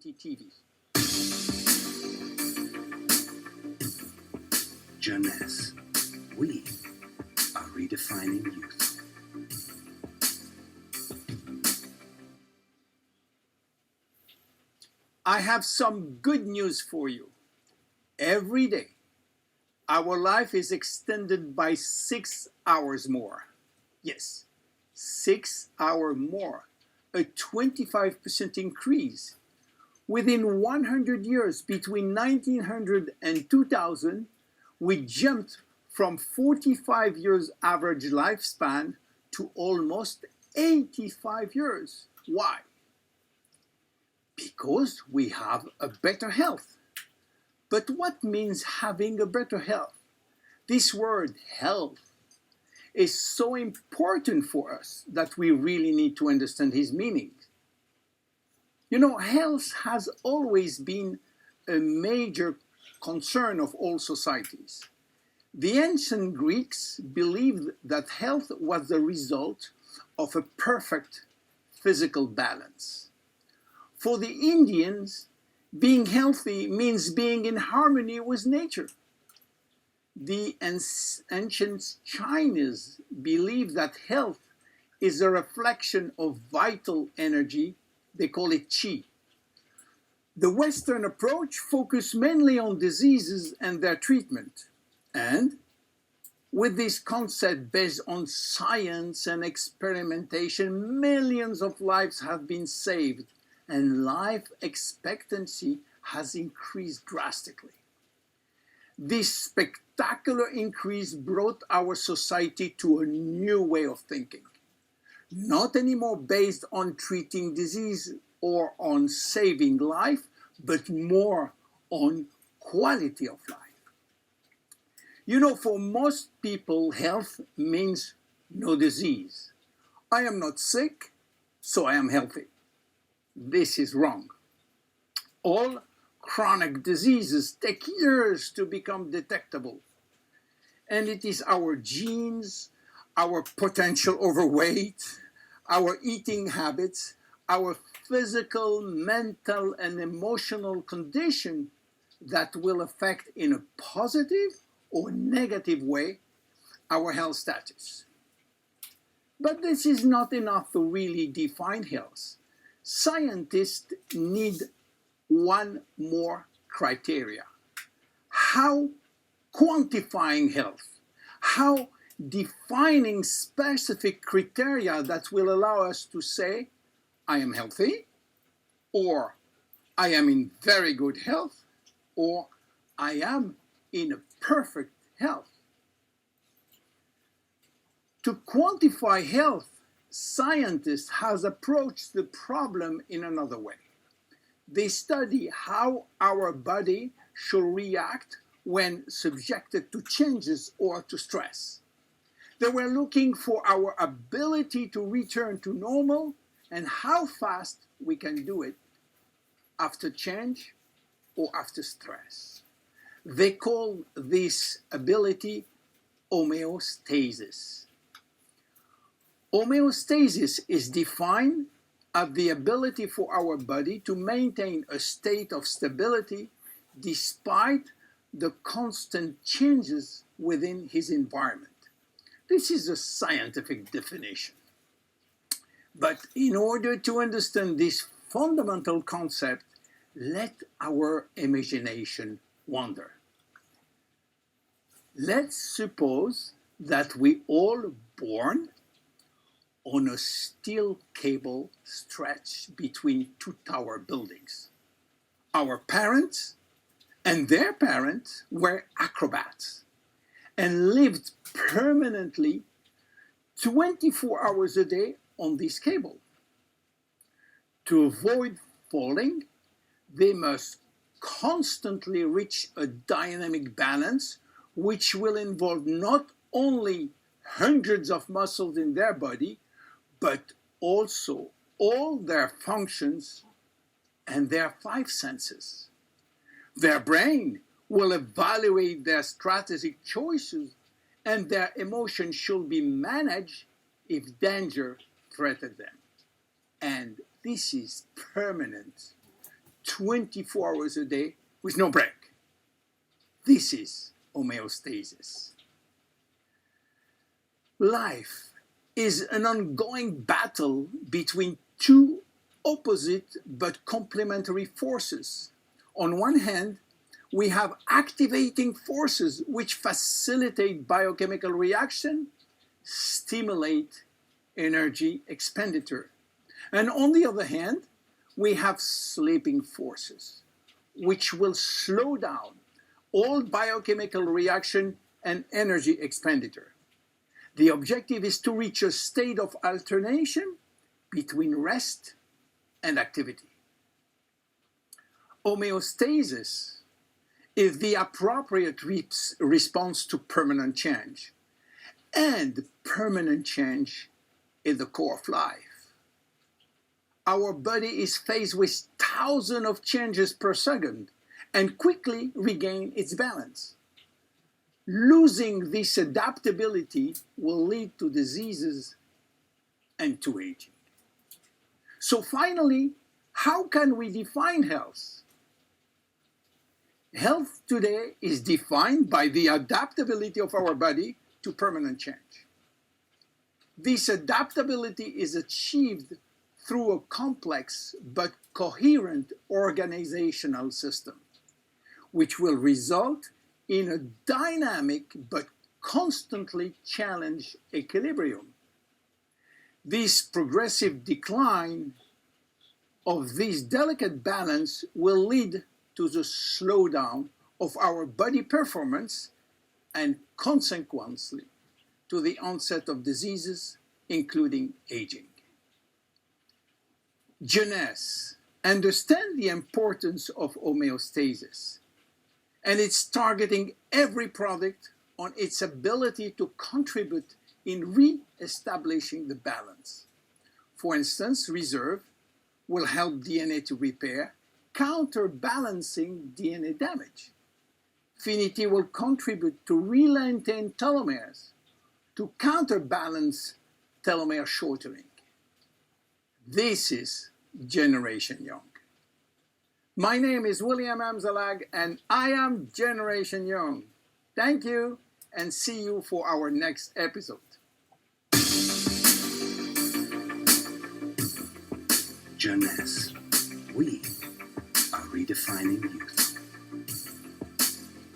reality TV. Jeunesse, we are redefining youth. I have some good news for you. Every day, our life is extended by 6 hours more. Yes, 6 hours more, a 25% increase. Within 100 years, between 1900 and 2000, we jumped from 45 years average lifespan to almost 85 years. Why? Because we have a better health. But what means having a better health? This word health is so important for us that we really need to understand his meaning. You know, health has always been a major concern of all societies. The ancient Greeks believed that health was the result of a perfect physical balance. For the Indians, being healthy means being in harmony with nature. The ancient Chinese believed that health is a reflection of vital energy. They call it qi. The Western approach focused mainly on diseases and their treatment. And with this concept based on science and experimentation, millions of lives have been saved and life expectancy has increased drastically. This spectacular increase brought our society to a new way of thinking, not anymore based on treating disease or on saving life, but more on quality of life. You know, for most people, health means no disease. I am not sick, so I am healthy. This is wrong. All chronic diseases take years to become detectable. And it is our genes, our potential overweight, our eating habits, our physical, mental, and emotional condition that will affect in a positive or negative way our health status. But this is not enough to really define health. Scientists need one more criteria. How quantifying health? How defining specific criteria that will allow us to say, I am healthy, or I am in very good health, or I am in a perfect health. To quantify health, scientists have approached the problem in another way. They study how our body should react when subjected to changes or to stress. They were looking for our ability to return to normal and how fast we can do it after change or after stress. They call this ability homeostasis. Homeostasis is defined as the ability for our body to maintain a state of stability despite the constant changes within his environment. This is a scientific definition. But in order to understand this fundamental concept, let our imagination wander. Let's suppose that we all born on a steel cable stretched between two tower buildings. Our parents and their parents were acrobats and lived permanently 24 hours a day on this cable. To avoid falling, they must constantly reach a dynamic balance, which will involve not only hundreds of muscles in their body, but also all their functions and their five senses. Their brain will evaluate their strategic choices, and their emotions should be managed if danger threatens them. And this is permanent, 24 hours a day with no break. This is homeostasis. Life is an ongoing battle between two opposite but complementary forces. On one hand, we have activating forces which facilitate biochemical reaction, stimulate energy expenditure. And on the other hand, we have sleeping forces which will slow down all biochemical reaction and energy expenditure. The objective is to reach a state of alternation between rest and activity. Homeostasis is the appropriate response to permanent change. And permanent change is the core of life. Our body is faced with thousands of changes per second and quickly regains its balance. Losing this adaptability will lead to diseases and to aging. So finally, how can we define health? Health today is defined by the adaptability of our body to permanent change. This adaptability is achieved through a complex but coherent organizational system, which will result in a dynamic but constantly challenged equilibrium. This progressive decline of this delicate balance will lead to the slowdown of our body performance and consequently to the onset of diseases, including aging. Jeunesse understands the importance of homeostasis, and it's targeting every product on its ability to contribute in re-establishing the balance. For instance, Reserve will help DNA to repair, counterbalancing DNA damage. Finity will contribute to re-lengthen telomeres to counterbalance telomere shortening. This is Generation Young. My name is William Amzalag, and I am Generation Young. Thank you, and see you for our next episode. Jeunesse. We are redefining youth.